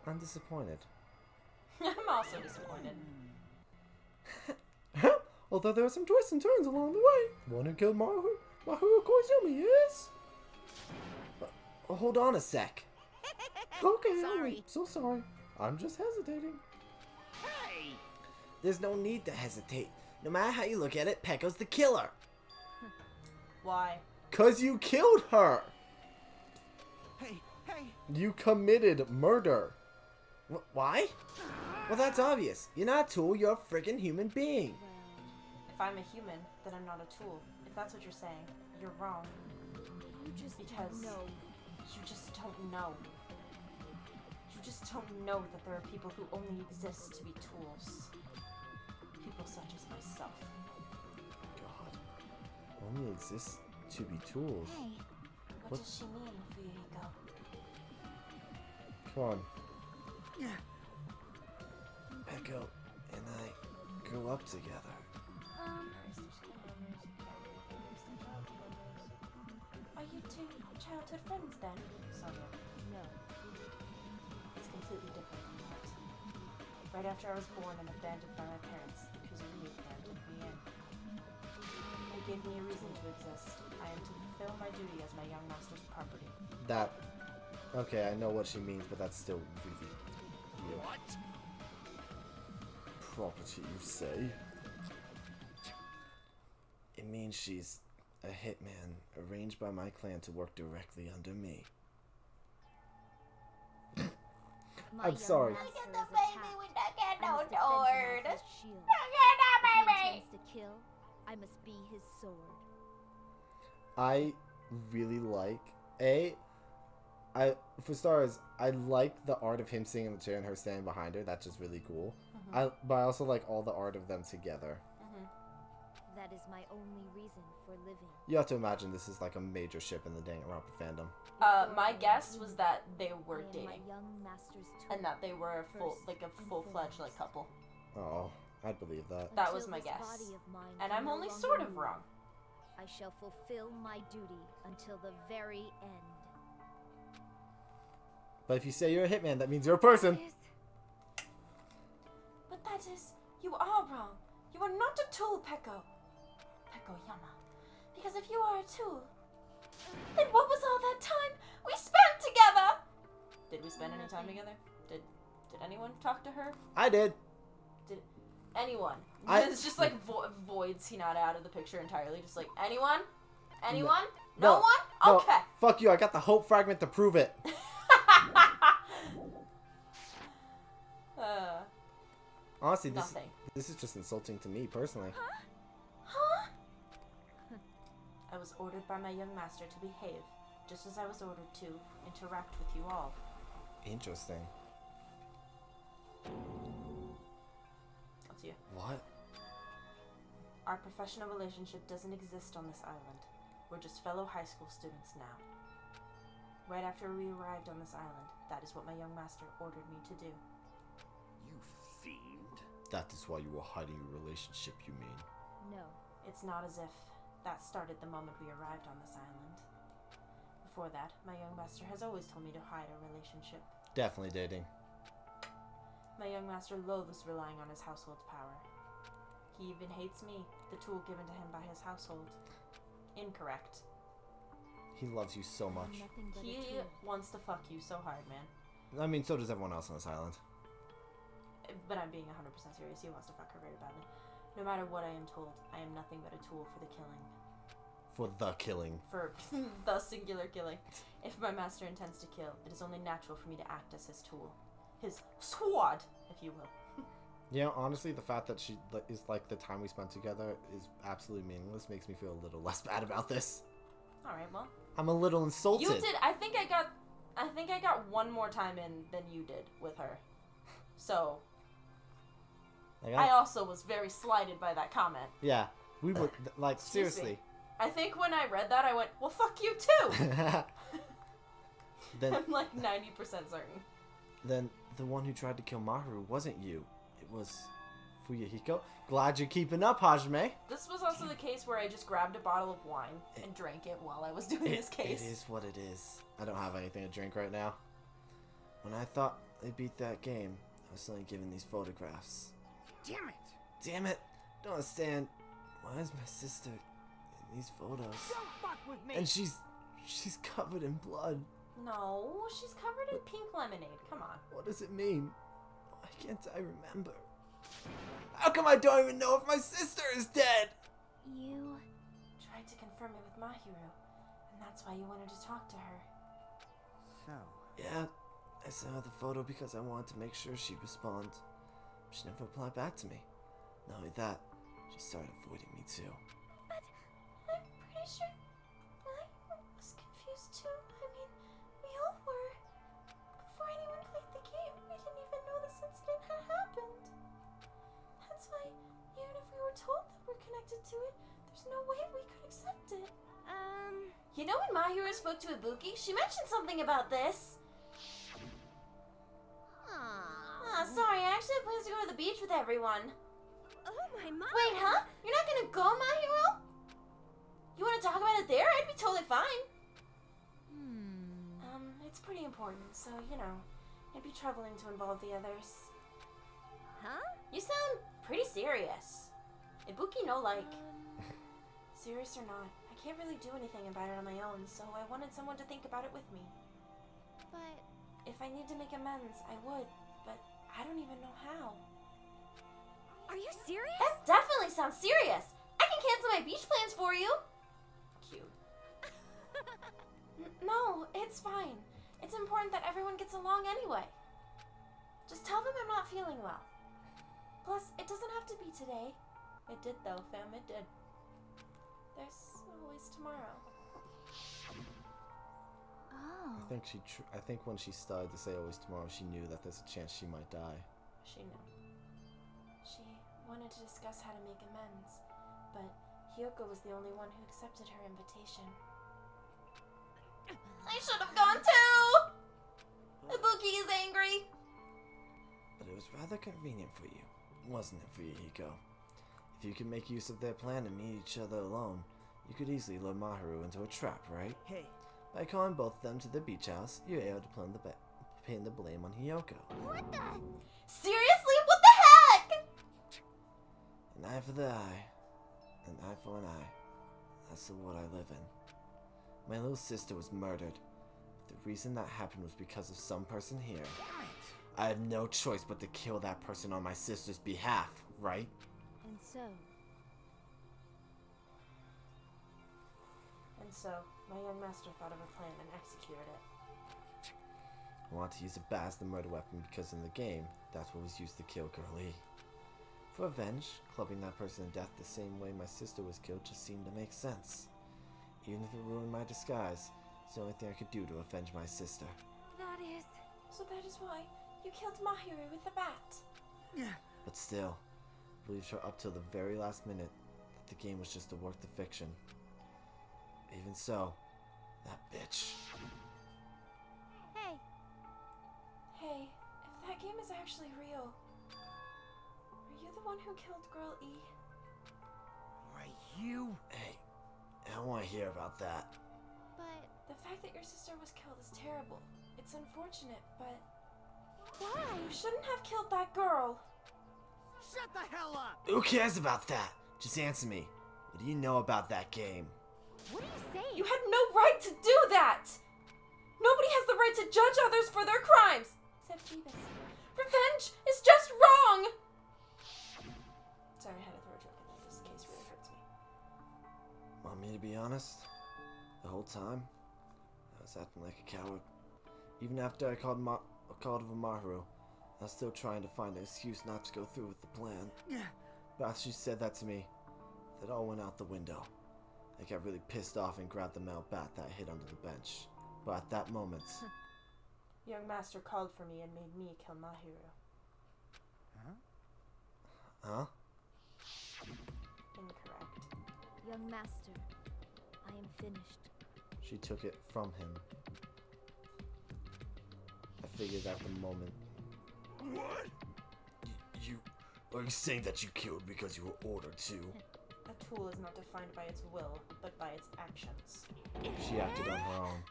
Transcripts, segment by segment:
I'm disappointed. I'm also disappointed. Although there are some twists and turns along the way. The one who killed Mahu Koizumi is... hold on a sec. Okay, Sorry. so sorry. I'm just hesitating. Hey! There's no need to hesitate. No matter how you look at it, Pekko's the killer. Why? 'Cause you killed her! Hey! Hey! You committed murder. Why? Well, that's obvious. You're not a tool, you're a friggin' human being. If I'm a human, then I'm not a tool. If that's what you're saying, you're wrong. You just Because know. you just don't know. You just don't know that there are people who only exist to be tools. People such as myself. God. Only exists to be tools. Hey, What does she mean, Fuyuhiko? Come on. Pekko and I grew up together. Are you two childhood friends then? Sonia, no. it's completely different than that. Right after I was born and abandoned by my parents, the Kuzumi clan took me in. They gave me a reason to exist. I am to fulfill my duty as my young master's property. That... Okay, I know what she means, but that's still really weird. What? Property, you say? It means she's a hitman arranged by my clan to work directly under me. I'm sorry. Look at the baby with the candle sword. Look Look at that baby. To kill, I must be his sword. I really like... for starters, I like the art of him sitting in the chair and her standing behind her. That's just really cool. But I also like all the art of them together. That is my only reason for living. You have to imagine this is like a major ship in the Danganronpa fandom. My guess was that they were I am dating. my young master's tool. And that they were a full-fledged like couple. Oh, I'd believe that. That was Until my this guess. body of mine And can I'm no only longer sort of move, wrong. I shall fulfill my duty until the very end. But if you say you're a hitman, that means you're a person. But that is... You are wrong. You are not a tool, Pekko. Pekko-yama. Because if you are a tool, then what was all that time we spent together? Did we spend any time together? Did anyone talk to her? I did. Did anyone? I- It's just like voids Hinata out of the picture entirely. Just like, anyone? Anyone? No. No one? No, Okay. fuck you, I got the hope fragment to prove it. Honestly, Nothing. this is just insulting to me personally. Huh? I was ordered by my young master to behave, just as I was ordered to interact with you all. Interesting. That's you. What? Our professional relationship doesn't exist on this island. We're just fellow high school students now. Right after we arrived on this island, that is what my young master ordered me to do. You fiend. That is why you were hiding your relationship, you mean? No. It's not as if that started the moment we arrived on this island. Before that, my young master has always told me to hide our relationship. Definitely dating. My young master loathes relying on his household's power. He even hates me, the tool given to him by his household. Incorrect. He loves you so much. Nothing but a He tool. wants to fuck you so hard, man. I mean, so does everyone else on this island. But I'm being 100% serious. He wants to fuck her very badly. No matter what I am told, I am nothing but a tool for the killing. For the killing. For the singular killing. If my master intends to kill, it is only natural for me to act as his tool. His sword, if you will. Yeah, honestly, the fact that she is like the time we spent together is absolutely meaningless makes me feel a little less bad about this. Alright, well. I'm a little insulted. You did. I think I got one more time in than you did with her. So I also was very slighted by that comment. Yeah, we were like Excuse seriously. me. I think when I read that, I went, "Well, fuck you too." then, I'm like 90% certain. then the one who tried to kill Maharu wasn't you. It was Fuyuhiko. Glad you're keeping up, Hajime. This was also the case where I just grabbed a bottle of wine and drank it while I was doing this case. It is what it is. I don't have anything to drink right now. When I thought they beat that game, I was only given these photographs. Damn it! Damn it! Don't understand. Why is my sister in these photos? Don't fuck with me! And she's covered in blood. No, she's covered in pink lemonade. Come on. What does it mean? Why can't I remember? How come I don't even know if my sister is dead? You... Tried to confirm it with Mahiru, and that's why you wanted to talk to her. So, Yeah, I sent her the photo because I wanted to make sure she'd respond. She never replied back to me. Not only that, she started avoiding me too. But I'm pretty sure I was confused too. I mean, we all were. Before anyone played the game, we didn't even know this incident had happened. That's why, even if we were told that we're connected to it, there's no way we could accept it. You know when Mahiru spoke to Ibuki, she mentioned something about this. Sorry, I actually have plans to go to the beach with everyone. Oh my mom! Wait, huh? You're not gonna go, Mahiru? You wanna talk about it there? I'd be totally fine. It's pretty important, so, you know, it'd be troubling to involve the others. Huh? You sound pretty serious. Ibuki no like. Serious or not, I can't really do anything about it on my own, so I wanted someone to think about it with me. But... If I need to make amends, I would, but I don't even know how. Are you serious? That definitely sounds serious! I can cancel my beach plans for you! Cute. No, it's fine. It's important that everyone gets along anyway. Just tell them I'm not feeling well. Plus, it doesn't have to be today. It did though, fam, it did. There's always tomorrow. Oh. I think when she started to say always tomorrow, she knew that there's a chance she might die. She knew. She wanted to discuss how to make amends, but Hyoko was the only one who accepted her invitation. I should have gone too! Ibuki is angry! But it was rather convenient for you, wasn't it, for you, Hiko? If you could make use of their plan and meet each other alone, you could easily lure Mahiru into a trap, right? hey, By calling both of them to the beach house, you're able to pin the blame on Hyoko. What the... Seriously? What the heck? An eye for the eye, an eye for an eye. That's the world I live in. My little sister was murdered. The reason that happened was because of some person here. damn it! I had no choice but to kill that person on my sister's behalf, right? And so... And so, my young master thought of a plan and executed it. I want to use a bat as the murder weapon because in the game, that's what was used to kill Girlie. For revenge, clubbing that person to death the same way my sister was killed just seemed to make sense. Even if it ruined my disguise, it's the only thing I could do to avenge my sister. That is... So that is why you killed Mahiru with the bat. Yeah. But still, I believed her up till the very last minute that the game was just a work of fiction. Even so, that bitch. Hey. Hey, if that game is actually real, are you the one who killed Girl E? Why, you... Hey, I don't want to hear about that. But... The fact that your sister was killed is terrible. It's unfortunate, but Why? you shouldn't have killed that girl. Shut the hell up! Who cares about that? Just answer me. What do you know about that game? What are you saying? You had no right to do that! Nobody has the right to judge others for their crimes! Except Jeebus. Revenge is just wrong! Sorry, I had to throw a joke in there. This case really hurts me. Want me to be honest? The whole time, I was acting like a coward. Even after I called over Mahiru, I was still trying to find an excuse not to go through with the plan. But after she said that to me, that all went out the window. I got really pissed off and grabbed the metal bat that I hid under the bench. But at that moment... Young master called for me and made me kill Mahiru. Huh? Incorrect. Young master, I am finished. She took it from him. I figured at the moment... What? Are you saying that you killed because you were ordered to? A tool is not defined by its will, but by its actions. She acted on her own.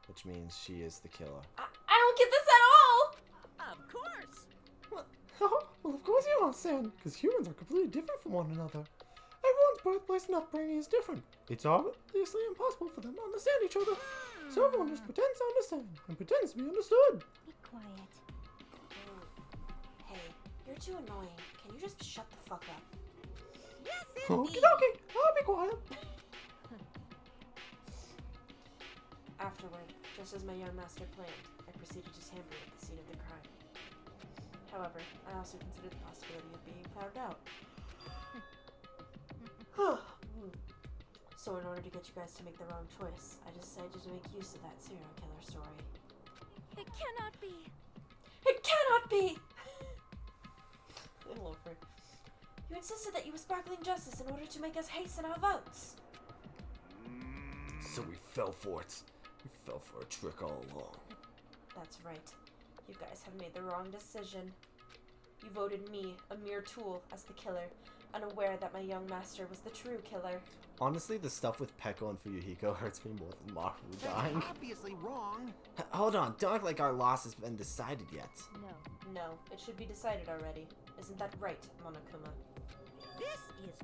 Which means she is the killer. I don't get this at all! Well, of course you understand, because humans are completely different from one another. Everyone's birthplace and upbringing is different. It's obviously impossible for them to understand each other. So everyone just pretends to understand and pretends to be understood. Be quiet. Hey, you're too annoying. Can you just shut the fuck up? Yes, Okie dokie, I'll be quiet. Afterward, just as my young master planned, I proceeded to tamper at the scene of the crime. However, I also considered the possibility of being found out. So in order to get you guys to make the wrong choice, I decided to make use of that serial killer story. It cannot be. It cannot be! Little over. You insisted that you were sparkling justice in order to make us hasten our votes. So we fell for it. We fell for a trick all along. That's right. You guys have made the wrong decision. You voted me, a mere tool, as the killer, unaware that my young master was the true killer. Honestly, the stuff with Peko and Fuyuhiko hurts me more than Maru dying. That's obviously wrong. Hold on, don't act like our loss has been decided yet. No. No, it should be decided already. Isn't that right, Monokuma? This is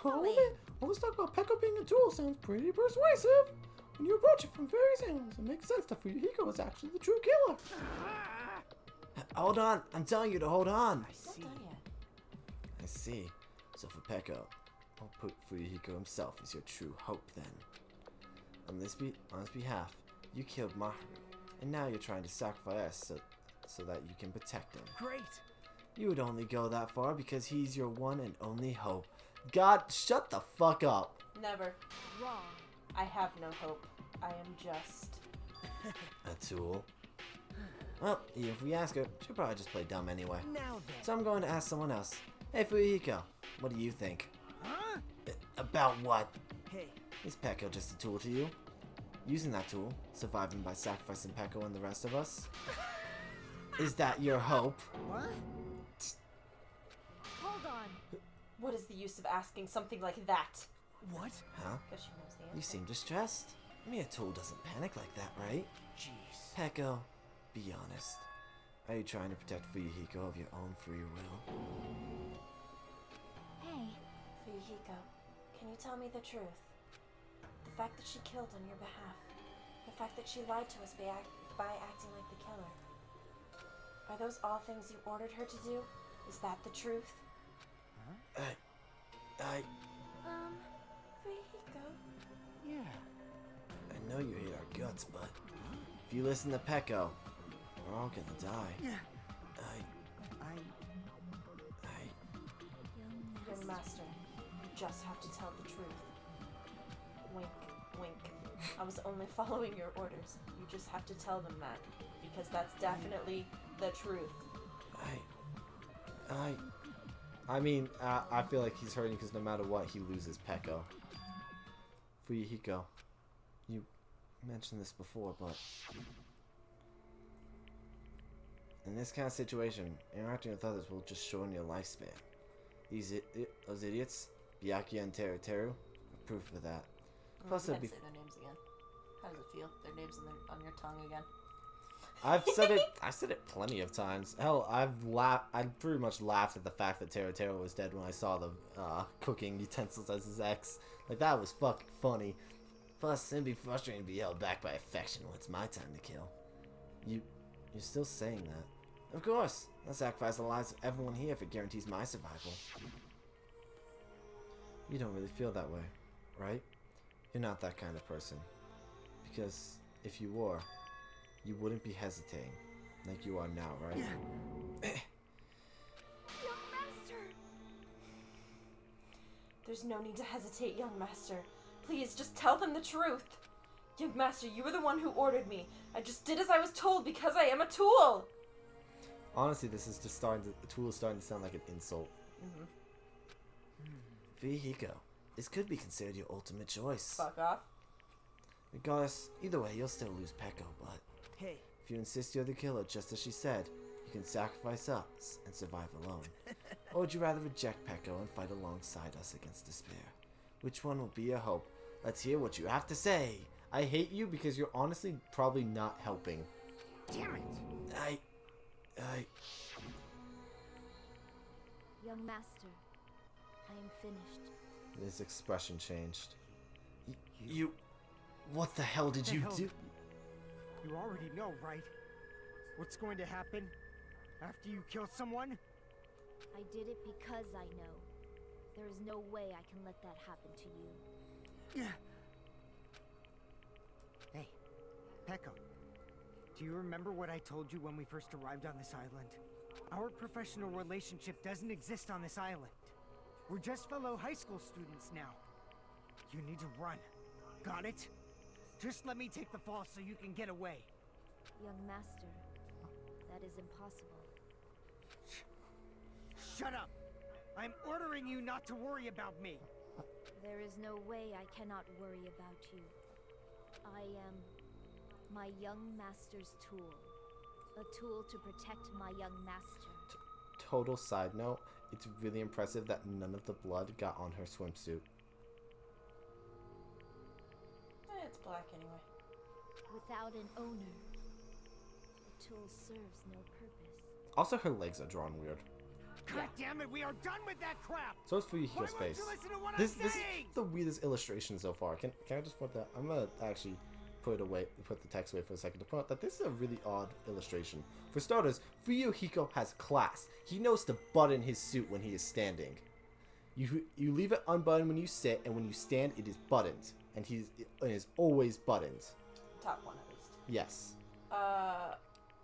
Hold troubling. it. All this talk about Peko being a tool sounds pretty persuasive. When you approach it from various angles, it makes sense that Fuyuhiko is actually the true killer. Hold on, I'm telling you to hold on. I It's not see. done yet. I see. So for Peko, I'll put Fuyuhiko himself as your true hope then. On his behalf, you killed Maharu, and now you're trying to sacrifice us so that you can protect him. Great. You would only go that far because he's your one and only hope. God, shut the fuck up. Never. Wrong. I have no hope. I am just... A tool. Well, even if we ask her, she'll probably just play dumb anyway. Now then. So I'm going to ask someone else. Hey Fuyuhiko, what do you think? Huh? About what? Hey, Is Peko just a tool to you? Using that tool, surviving by sacrificing Peko and the rest of us? Is that your hope? what? Hold on. What is the use of asking something like that? What? Huh? Because she knows the answer. You seem distressed. I mean, a tool doesn't panic like that, right? Jeez. Peko, be honest. Are you trying to protect Fuyuhiko of your own free will? Hey. Fuyuhiko, can you tell me the truth? The fact that she killed on your behalf. The fact that she lied to us by acting like the killer. Are those all things you ordered her to do? Is that the truth? I Fuyuhiko? Yeah. know you hate our guts, but if you listen to Peko, we're all gonna die. Yeah. I Young master, you just have to tell the truth. Wink, wink. I was only following your orders. You just have to tell them that. Because that's definitely the truth. I mean, I feel like he's hurting because no matter what, he loses Peko. Fuyuhiko, you mentioned this before, but in this kind of situation, interacting with others will just shorten your lifespan. Those idiots, Byakuya and Teru, are proof of that. Plus, it'd be say their names again. How does it feel? Their names on your tongue again. I've said it plenty of times. Hell, I pretty much laughed at the fact that Teru was dead when I saw the cooking utensils as his ex. Like, that was fucking funny. Plus, it'd be frustrating to be held back by affection when it's my time to kill. You're still saying that? Of course. I'll sacrifice the lives of everyone here if it guarantees my survival. You don't really feel that way, right? You're not that kind of person. Because if you were, you wouldn't be hesitating like you are now, right? Young master. There's no need to hesitate, young master. Please, just tell them the truth. Young master, you were the one who ordered me. I just did as I was told because I am a tool. Honestly, this is just the tool is starting to sound like an insult. Fuyuhiko, this could be considered your ultimate choice. Fuck off. Regardless, either way, you'll still lose Peko, but Hey. if you insist you're the killer, just as she said, you can sacrifice us and survive alone. Or would you rather reject Peko and fight alongside us against despair? Which one will be your hope? Let's hear what you have to say. I hate you because you're honestly probably not helping. Damn it. Young master, I am finished. His expression changed. You... What the hell did you do? You already know, right? What's going to happen after you kill someone? I did it because I know. There is no way I can let that happen to you. Hey, Peko. Do you remember what I told you when we first arrived on this island? Our professional relationship doesn't exist on this island. We're just fellow high school students now. You need to run. Got it? Just let me take the fall so you can get away. Young master, that is impossible. Shut up! I'm ordering you not to worry about me. There is no way I cannot worry about you. I am my young master's tool. A tool to protect my young master. Total side note, it's really impressive that none of the blood got on her swimsuit. It's black anyway. Without an owner, the tool serves no purpose. Also, her legs are drawn weird. God damn it, we are done with that crap! So is Why Fuyuhiko's won't face. you listen to what This I'm is saying? the weirdest illustration so far. Can I just put that? I'm gonna actually put the text away for a second to point out that this is a really odd illustration. For starters, Fuyuhiko has class. He knows to button his suit when he is standing. You leave it unbuttoned when you sit, and when you stand, it is buttoned, and it is always buttoned. Top one at least. Yes.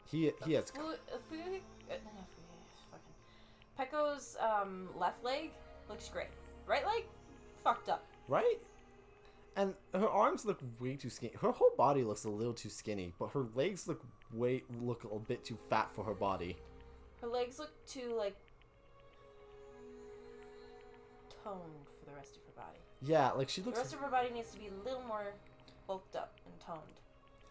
He has. Pekko's left leg looks great. Right leg, fucked up. Right? And her arms look way too skinny. Her whole body looks a little too skinny, but her legs look a bit too fat for her body. Her legs look too like toned for the rest of her body. Yeah, like she looks. The rest of her body needs to be a little more bulked up and toned.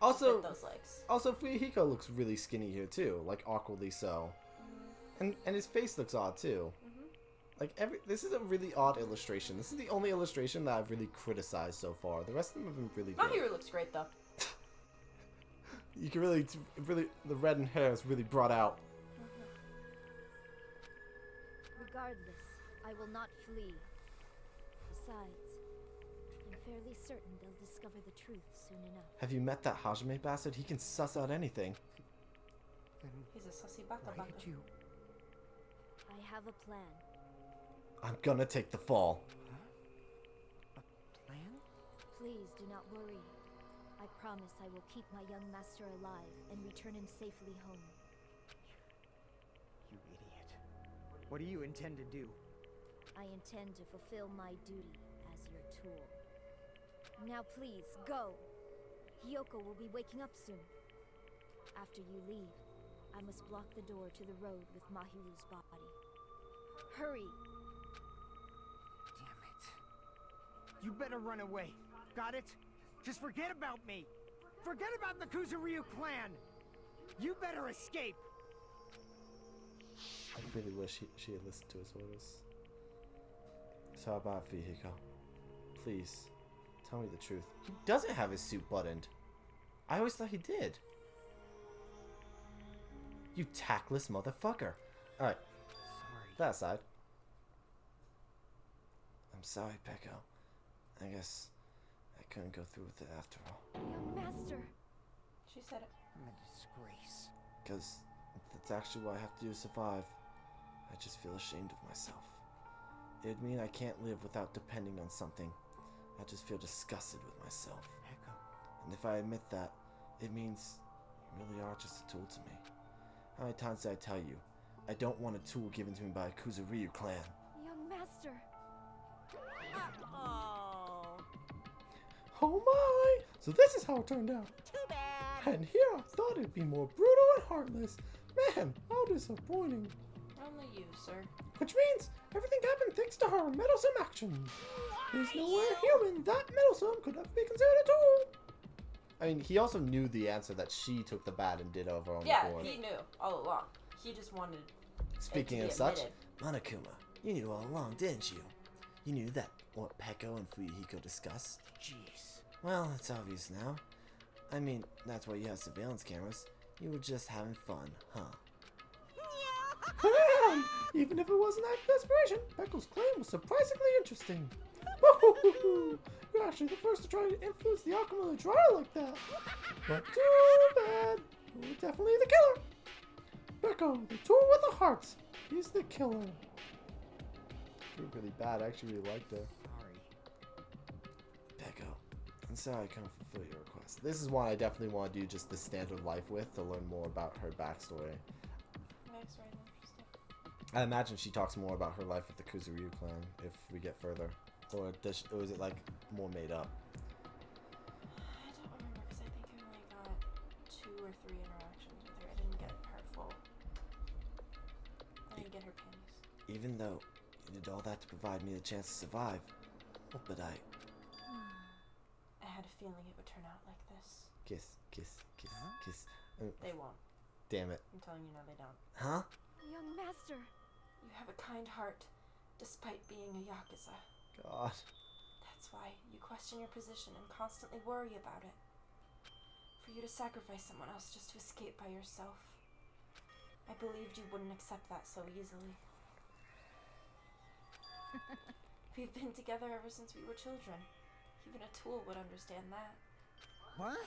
Also, With those legs. Also, Fuyuhiko looks really skinny here too, like awkwardly so. And his face looks odd too. Like this is a really odd illustration. This is the only illustration that I've really criticized so far. The rest of them have been really good. Mahiru looks great though. You can really the red and hair is really brought out. Regardless, I will not flee. Besides, I'm fairly certain they'll discover the truth soon enough. Have you met that Hajime bastard? He can suss out anything. Then He's a sussy baka why baka. did you... I have a plan. I'm gonna take the fall. A plan? Please do not worry. I promise I will keep my young master alive and return him safely home. You idiot. What do you intend to do? I intend to fulfill my duty as your tool. Now please, go! Hiyoko will be waking up soon. After you leave, I must block the door to the road with Mahiru's body. Hurry! Damn it. You better run away. Got it? Just forget about me. Forget about the Kuzuryu clan. You better escape. I really wish she had listened to his orders. So how about Fuyuhiko? Please, tell me the truth. He doesn't have his suit buttoned. I always thought he did. You tactless motherfucker. Alright, Sorry. that aside. I'm sorry, Peko. I guess I couldn't go through with it after all. Young master! She said it. I'm a disgrace. Because that's actually what I have to do to survive. I just feel ashamed of myself. It'd mean I can't live without depending on something. I just feel disgusted with myself. Echo. And if I admit that, it means you really are just a tool to me. How many times did I tell you? I don't want a tool given to me by a Kuzuryu clan. Young master! Oh, Oh my! So this is how it turned out. too bad. And here I thought it'd be more brutal and heartless. Man, how disappointing. Only you, sir. Which means everything happened thanks to her meddlesome actions. There's no way a human that meddlesome could ever be considered a tool. I mean, he also knew the answer that she took the bad and did of her own Yeah, accord. he knew all along. He just wanted Speaking it to of be such, admitted. Monokuma, you knew all along, didn't you? You knew that what Peko and Fuyuhiko discussed. Jeez. Well, it's obvious now. I mean, that's why you have surveillance cameras. You were just having fun, huh? Even if it was an act of desperation, Pecco's claim was surprisingly interesting. Woo-hoo-hoo-hoo. You're actually the first to try to influence the outcome of the trial like that. But too bad. You're definitely the killer. Pecco, the tool with the heart. He's the killer. She was really bad. I actually really liked her. Sorry. Pecco, I'm sorry I couldn't fulfill your request. This is one I definitely want to do just the standard life with to learn more about her backstory. Backstory interesting. I imagine she talks more about her life with the Kuzuryu clan if we get further. Or is it like more made up? I don't remember because I think I only got 2 or 3 interactions with her. I didn't get her full. I didn't get her panties. Even though you did all that to provide me the chance to survive. But I had a feeling it would turn out like this. kiss. They won't. Damn it. I'm telling you, no, they don't. Huh? Young master. You have a kind heart, despite being a Yakuza. God. That's why you question your position and constantly worry about it. For you to sacrifice someone else just to escape by yourself. I believed you wouldn't accept that so easily. We've been together ever since we were children. Even a tool would understand that. What?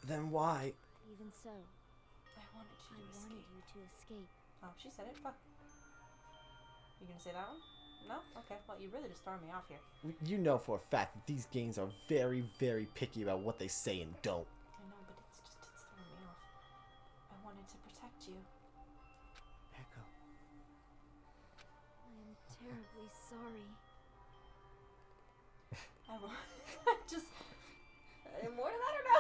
Then why? Even so, I wanted I you to wanted escape. you to escape. Oh, she said it. Fuck. You gonna say that one? No? Okay. Well, you really just throwing me off here. You know for a fact that these games are very, very picky about what they say and don't. I know, but it's throwing me off. I wanted to protect you. Pecco. I am terribly sorry. I will. Just. More to that or no?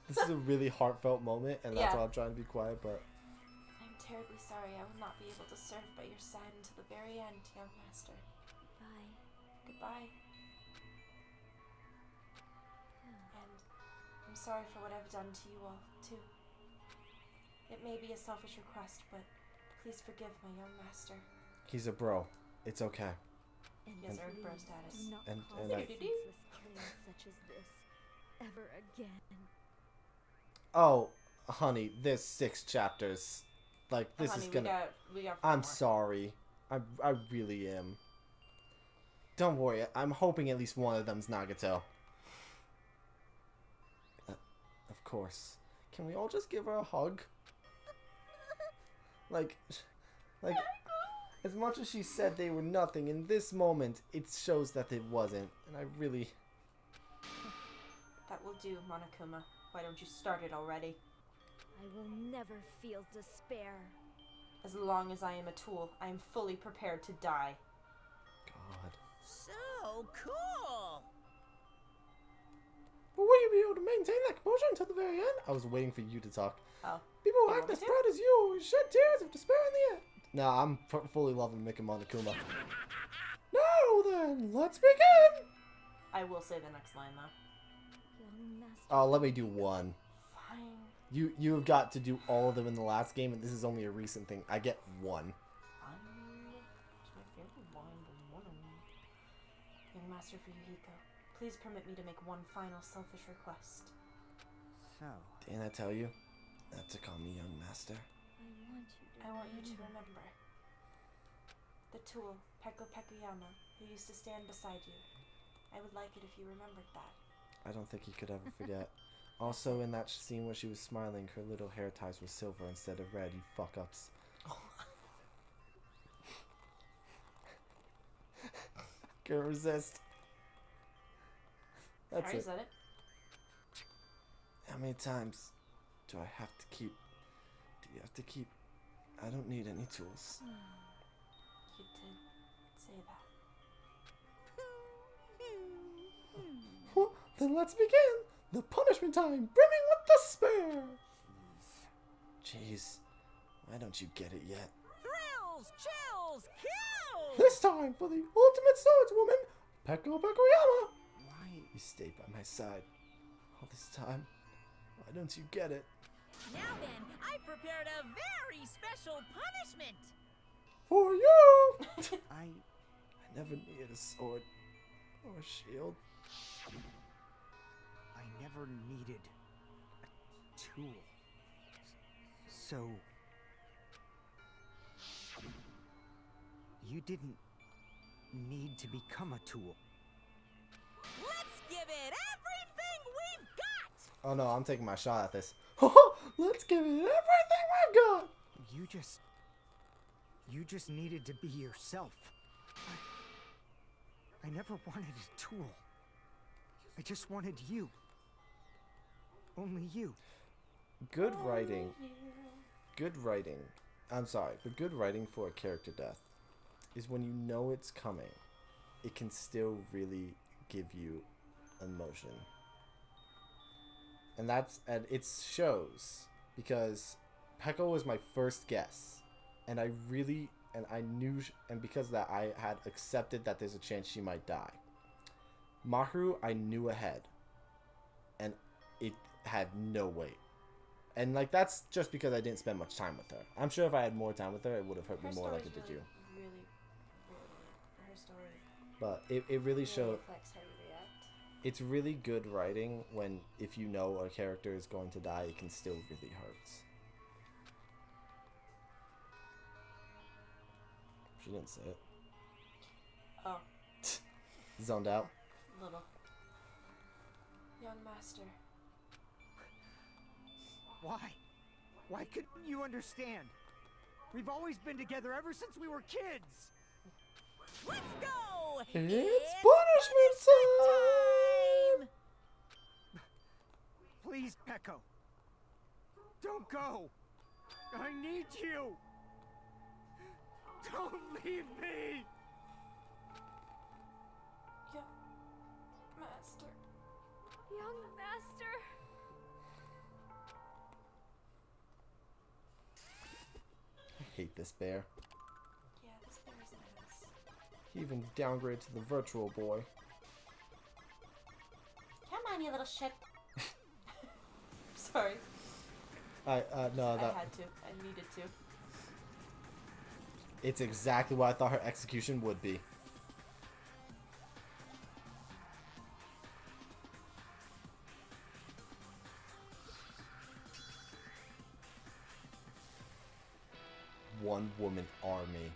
This is a really heartfelt moment, and that's Yeah. why I'm trying to be quiet, but... I'm terribly sorry I will not be able to serve by your side until the very end, young master. Bye. Goodbye. And I'm sorry for what I've done to you all, too. It may be a selfish request, but please forgive my young master. He's a bro. It's okay. He has And earned bro please status. do not And- cause and I- a senseless killing such as this ever again. Oh, honey, there's 6 chapters. Like, this Honey, is gonna... we got 4 I'm more. sorry. I really am. Don't worry, I'm hoping at least one of them's Nagato. Of course. Can we all just give her a hug? Like, as much as she said they were nothing, in this moment, it shows that it wasn't. And I really... That will do, Monokuma. Why don't you start it already? I will never feel despair. As long as I am a tool, I am fully prepared to die. God. So cool! But will you be able to maintain that composure until the very end? I was waiting for you to talk. Oh. People who You act want me as to? proud as you will shed tears of despair in the end. Nah, I'm fully loving Mika Monokuma. Now then, let's begin! I will say the next line, though. Young master. Oh, let me do one. Fine. You have got to do all of them in the last game, and this is only a recent thing. I get one. It's my favorite line, but one of them. Young Master Fuyuhiko, please permit me to make one final selfish request. So, Didn't I tell you not to call me young master? I want you to remember the tool, Peko Pekuyama, who used to stand beside you. I would like it if you remembered that. I don't think he could ever forget. Also, in that scene where she was smiling, her little hair ties were silver instead of red, you fuck-ups. Can't resist. That's Sorry, it. is that it? How many times do I have to keep... Do you have to keep... I don't need any tools. You did say that. Well, then let's begin! The punishment time, brimming with despair! Jeez, why don't you get it yet? Thrills, chills, kills! This time for the ultimate swordswoman, Peko Pekuyama! why? You stayed by my side all this time. Why don't you get it? Now then, I prepared a very special punishment! For you! I I never needed a sword or a shield. never needed a tool. So You didn't need to become a tool. Let's give it everything we've got! Oh no, I'm taking my shot at this. Let's give it everything we've got! You just needed to be yourself. I never wanted a tool. I just wanted you. Only you. Good writing. Good writing. I'm sorry, but good writing for a character death is when you know it's coming, it can still really give you emotion. And it shows, because Peko was my first guess, and I knew, and because of that, I had accepted that there's a chance she might die. Maharu, I knew ahead, and it had no weight. And like, that's just because I didn't spend much time with her. I'm sure if I had more time with her, it would have hurt me more like it did you. Really, her story. But it really showed. Reflects how you react. It's really good writing when, if you know a character is going to die, it can still really hurt. She didn't say it. Oh. Zoned out. Little. Young master. Why? Why couldn't you understand? We've always been together ever since we were kids. Let's go! It's punishment time! Please, Peko. Don't go. I need you. Don't leave me. Young master. Young master. I hate this bear. Yeah, this bear's nice. He even downgraded to the virtual boy. Come on, you little shit. Sorry. No, I that had to. I needed to. it's exactly what I thought her execution would be. One woman army.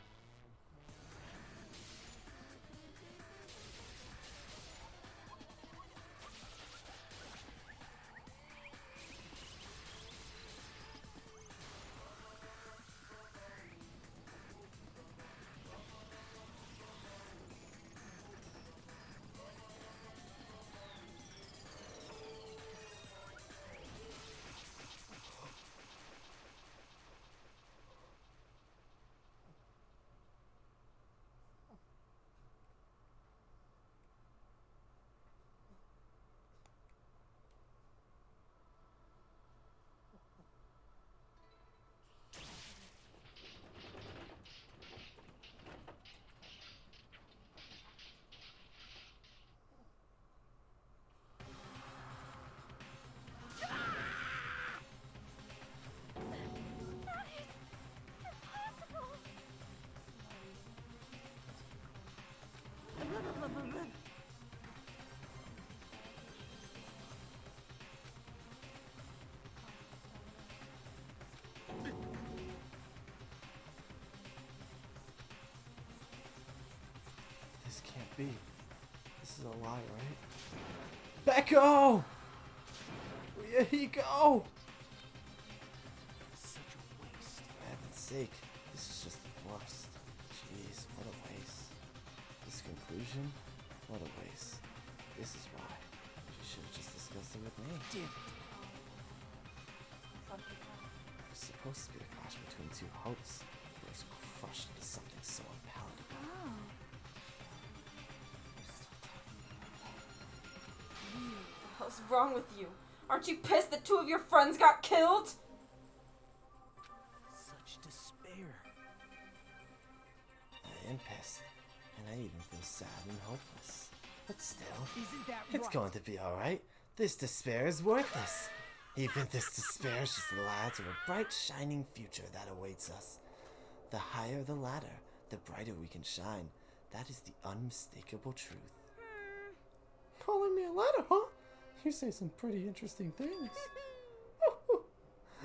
This can't be. This is a lie, right? Becco! Where he go? Such a waste. For heaven's sake, this is just the worst. Jeez, what a waste. This conclusion? What a waste. This is why. She should have just discussed it with me. Damn it. It was supposed to be a clash between two hopes, but it was crushed into something so unpalatable. What's wrong with you? Aren't you pissed that two of your friends got killed? Such despair. I am pissed, and I even feel sad and hopeless. But still, Isn't that it's right? going to be alright. This despair is worthless. Even this despair is just a ladder to a bright, shining future that awaits us. The higher the ladder, the brighter we can shine. That is the unmistakable truth. Calling me a ladder, huh? You say some pretty interesting things.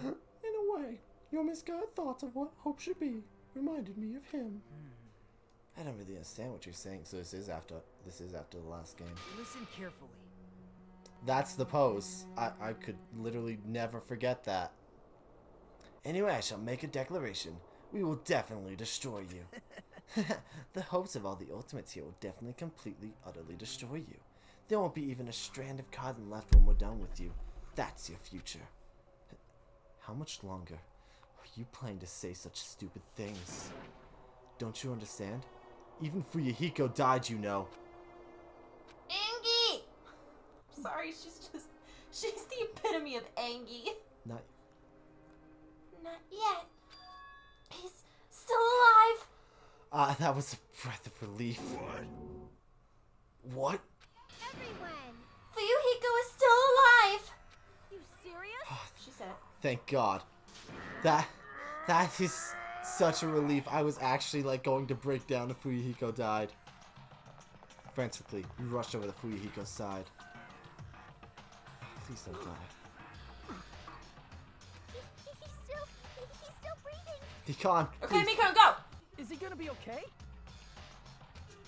In a way, your misguided thoughts of what hope should be reminded me of him. I don't really understand what you're saying. So this is after the last game. Listen carefully. That's the pose. I could literally never forget that. Anyway, I shall make a declaration. We will definitely destroy you. The hopes of all the Ultimates here will definitely completely, utterly destroy you. There won't be even a strand of cotton left when we're done with you. That's your future. How much longer are you planning to say such stupid things? Don't you understand? Even Fuyuhiko died, you know. Angie! Sorry, she's the epitome of Angie. Not yet. He's still alive. that was a breath of relief. What? Everyone! Fuyuhiko is still alive. You serious? She said. Thank God. That is such a relief. I was actually like going to break down if Fuyuhiko died. Frantically, you rushed over to Fuyuhiko's side. Please don't die. He's still breathing. Pecan, Okay, please. Mikon, go. Is he gonna be okay?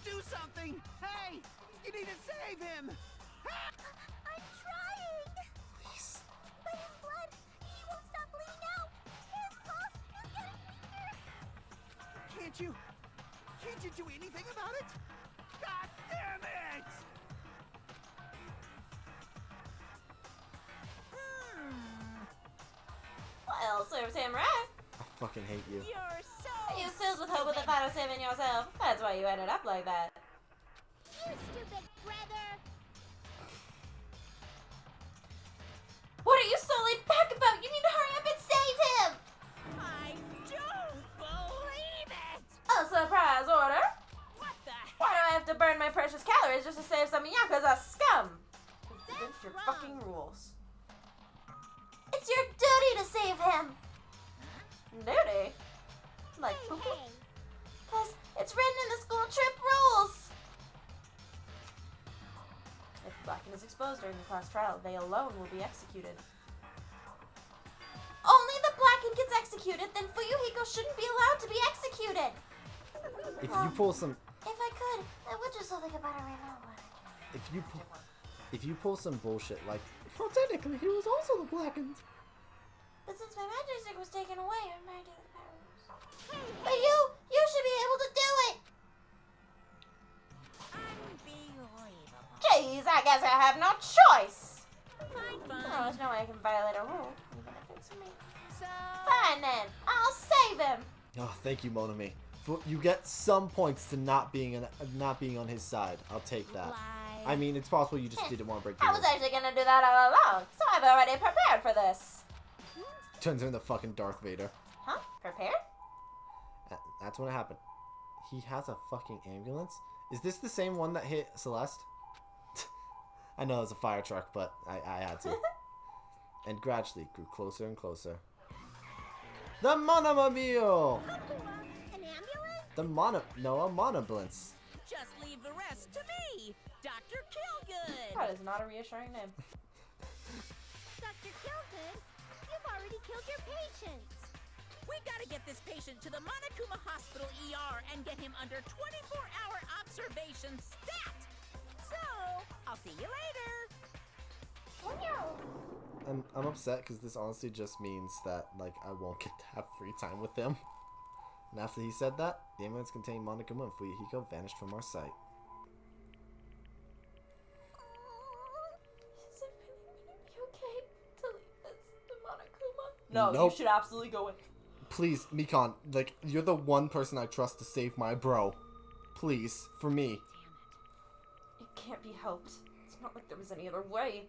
Do something! Hey! You need to save him! I'm trying. Please. But his blood, he won't stop bleeding out. His pulse is getting weaker. Can't you do anything about it? God damn it! Well, serves him right. I fucking hate you. You're so You filled with hope with the thought of saving yourself. That's why you ended up like that. You stupid brother. What are you so laid back about? You need to hurry up and save him. I don't believe it! A surprise order. What the Why do I have to burn my precious calories just to save some yakuza scum? It's against your fucking rules. It's your duty to save him. Duty? Like poo-poo? Plus, it's written in the school trip rules. If Blacken is exposed during the class trial, they alone will be executed. Only the Blacken gets executed, then Fuyuhiko shouldn't be allowed to be executed. If you pull some, If I could, I would do something about it right now. if you pull some bullshit like, well, technically he was also the Blackened. But since my magic stick was taken away, I might do the powers. But you should be able to do it. Unbelievable. Jeez, I guess I have no choice. Fine, Oh, fine. there's no way I can violate a rule, even if it's me. So, Fine then, I'll save him. Oh, thank you, Monami. You get some points to not being on his side. I'll take that. I mean, it's possible you just didn't want to break the I was rules. actually gonna do that all along, so I've already prepared for this. Turns into fucking Darth Vader. Huh? Prepared? That's when it happened. He has a fucking ambulance? Is this the same one that hit Celeste? I know it was a fire truck, but I had to. And gradually grew closer and closer. The Monomobile! An ambulance? A Monoblance. just leave the rest to me, Dr. Killgood. That is not a reassuring name. Dr. Killgood, you've already killed your patients. We gotta get this patient to the Monokuma Hospital ER and get him under 24-hour observation stat. So, I'll see you later. I'm upset because this honestly just means that like I won't get to have free time with him. And after he said that, the ambulance containing Monokuma and Fuyuhiko vanished from our sight. Is it really gonna be okay to leave this to Monokuma? No, Nope. you should absolutely go in. Please, Mikan, like, you're the one person I trust to save my bro. Please, for me. It can't be helped. It's not like there was any other way.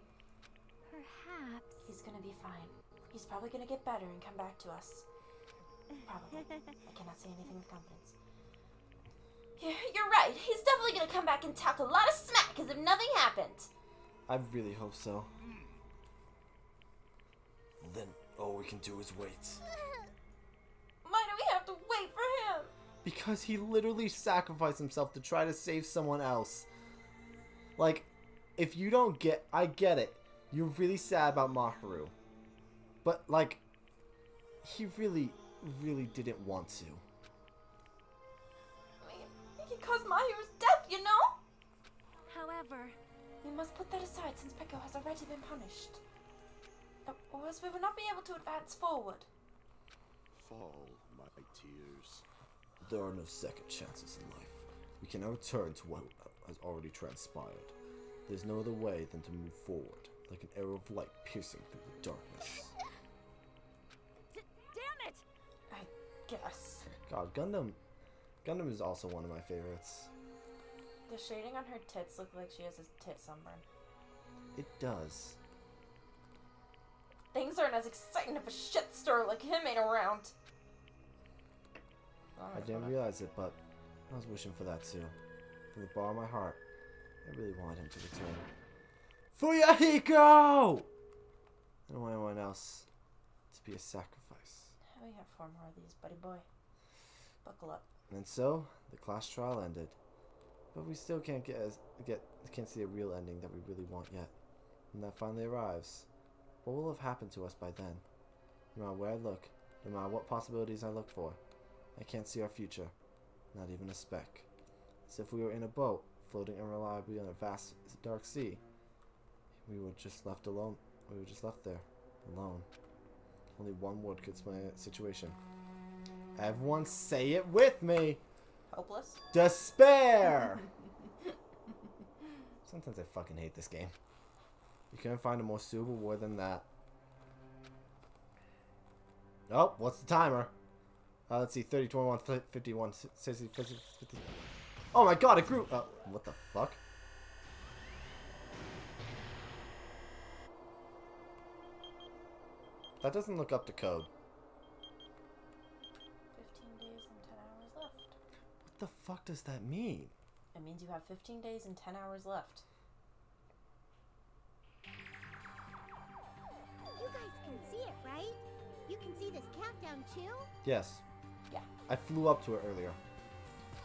Perhaps. He's gonna be fine. He's probably gonna get better and come back to us. Probably. I cannot say anything with confidence. You're right. He's definitely gonna come back and talk a lot of smack as if nothing happened. I really hope so. Then all we can do is wait. Why do we have to wait for him? Because he literally sacrificed himself to try to save someone else. Like, if you don't get... I get it. You're really sad about Maharu. But, like, he really, really didn't want to. I mean, we can caused Mahiru's death, you know? However, We must put that aside since Peko has already been punished. Or else we will not be able to advance forward. Fall, my tears. There are no second chances in life. We cannot return to what has already transpired. There's no other way than to move forward, like an arrow of light piercing through the darkness. damn it! I guess. God, Gundam is also one of my favorites. The shading on her tits look like she has a tit sunburn. It does. Things aren't as exciting of a shitstorm like him ain't around. I didn't realize it, but I was wishing for that too. From the bottom of my heart, I really wanted him to return. Fuyahiko! I don't want anyone else to be a sacrifice. We have 4 more of these, buddy boy. Buckle up. And so, the class trial ended. But we still can't can't see a real ending that we really want yet. When that finally arrives, what will have happened to us by then? No matter where I look, no matter what possibilities I look for, I can't see our future. Not even a speck. As if we were in a boat, floating unreliably on a vast, dark sea. We were just left alone. We were just left there, alone. Only one word could explain the situation. Everyone say it with me! Hopeless? Despair! Sometimes I fucking hate this game. You couldn't find a more suitable word than that. Oh, what's the timer? Let's see, 30, 21, 51, 60, 50. Oh my god, it grew! What the fuck? That doesn't look up to code. 15 days and 10 hours left. What the fuck does that mean? It means you have 15 days and 10 hours left. You guys can see it, right? You can see this countdown too? Yes. Yeah. I flew up to it earlier.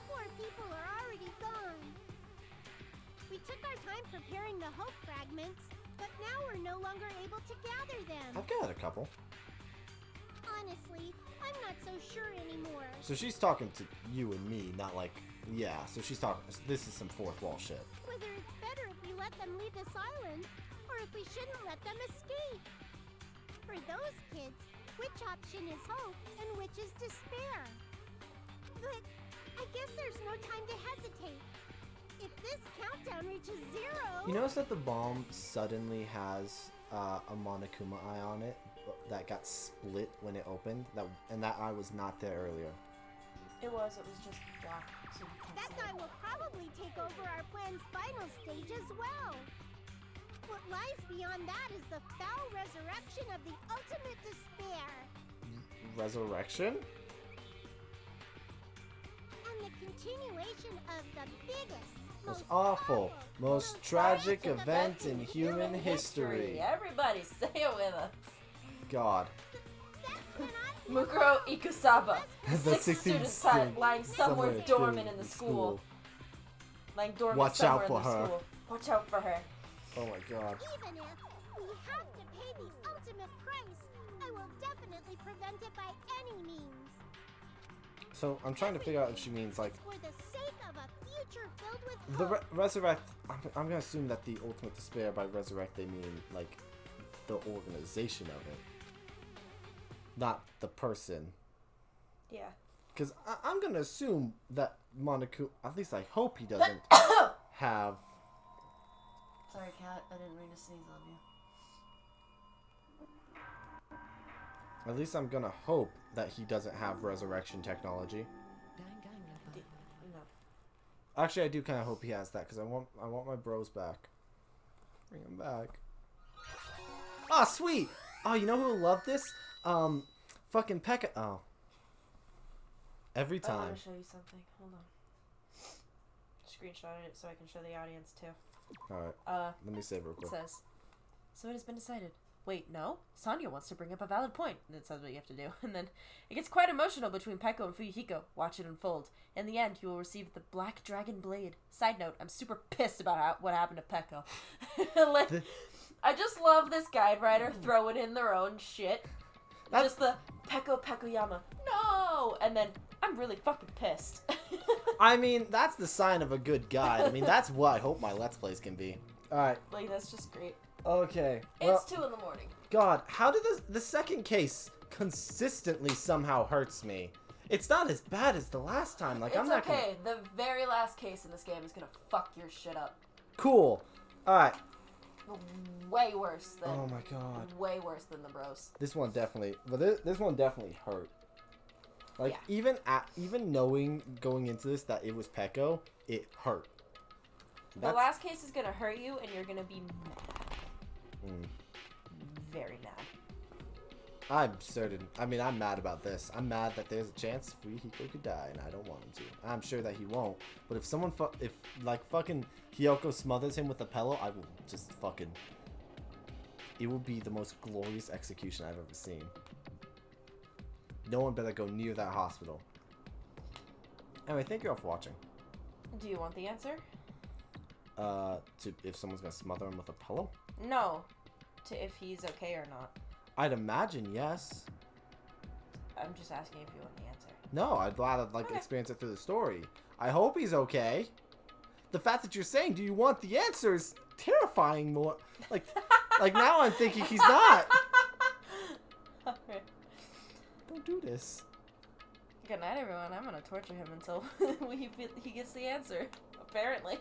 Poor people are already gone. We took our time preparing the hope fragments, but now we're no longer able to gather them. I've got a couple. Honestly, I'm not so sure anymore. So she's talking to you and me, not like, yeah, so she's talking, this is some fourth wall shit. Whether it's better if we let them leave this island, or if we shouldn't let them escape. For those kids, which option is hope and which is despair? But I guess there's no time to hesitate. If this countdown reaches 0... You notice that the bomb suddenly has a Monokuma eye on it that got split when it opened, and that eye was not there earlier. It was just black, so you can't That see guy it. will probably take over our plan's final stage as well. What lies beyond that is the foul resurrection of the ultimate despair. Resurrection? And the continuation of the biggest, Most awful, most tragic event in human history. Everybody say it with us. God. Mukuro Ikusaba. The 6 16th students student lying somewhere dormant in the school. Lying dormant Watch somewhere out for in the her. school. Watch out for her. Oh my god. Even if we have to pay the ultimate price, I will definitely prevent it by any means. So I'm trying to figure out if she means like For the sake of a future filled with the hope. resurrect. I'm gonna assume that the ultimate despair by resurrect they mean like the organization of it, not the person. Yeah. Because I'm gonna assume that Monaco. At least I hope he doesn't have. Sorry, cat. I didn't mean to sneeze on you. At least I'm gonna hope that he doesn't have resurrection technology. No. Actually, I do kind of hope he has that because I want my bros back. Bring him back. Ah, sweet. Oh, you know who will love this? Fucking Pekka. Oh. Every I time. want to show you something. Hold on. Screenshotted it so I can show the audience too. Alright. Let me save real It quick. says, so it has been decided. Wait, no? Sonya wants to bring up a valid point. And it says what you have to do. And then it gets quite emotional between Peko and Fuyuhiko. Watch it unfold. In the end, you will receive the Black Dragon Blade. Side note, I'm super pissed about what happened to Peko. Like, I just love this guide writer throwing in their own shit. Just the Peko Pekoyama. No! And then, I'm really fucking pissed. I mean, that's the sign of a good guide. I mean, that's what I hope my Let's Plays can be. Alright. Like, that's just great. Okay. It's 2 in the morning. God, how did the second case consistently somehow hurts me? It's not as bad as the last time. Like, It's I'm not okay. The very last case in this game is gonna fuck your shit up. Cool. Alright. Way worse than. Oh my god. Way worse than the bros. This one definitely. But this one definitely hurt. Like, Yeah. even knowing going into this that it was Pecco, it hurt. The last case is gonna hurt you, and you're gonna be mad. Very mad. I'm certain. I mean, I'm mad about this. I'm mad that there's a chance Fuyuhiko could die, and I don't want him to. I'm sure that he won't. But if someone, fucking Hiyoko smothers him with a pillow, I will just fucking. It will be the most glorious execution I've ever seen. No one better go near that hospital. Anyway, thank you all for watching. Do you want the answer? To if someone's gonna smother him with a pillow? No. To if he's okay or not. I'd imagine yes. I'm just asking if you want the answer. No, I'd rather experience it through the story. I hope he's okay. The fact that you're saying, "Do you want the answer?" is terrifying. More like now I'm thinking he's not. Alright. Don't do this. Good night, everyone. I'm gonna torture him until he gets the answer. Apparently.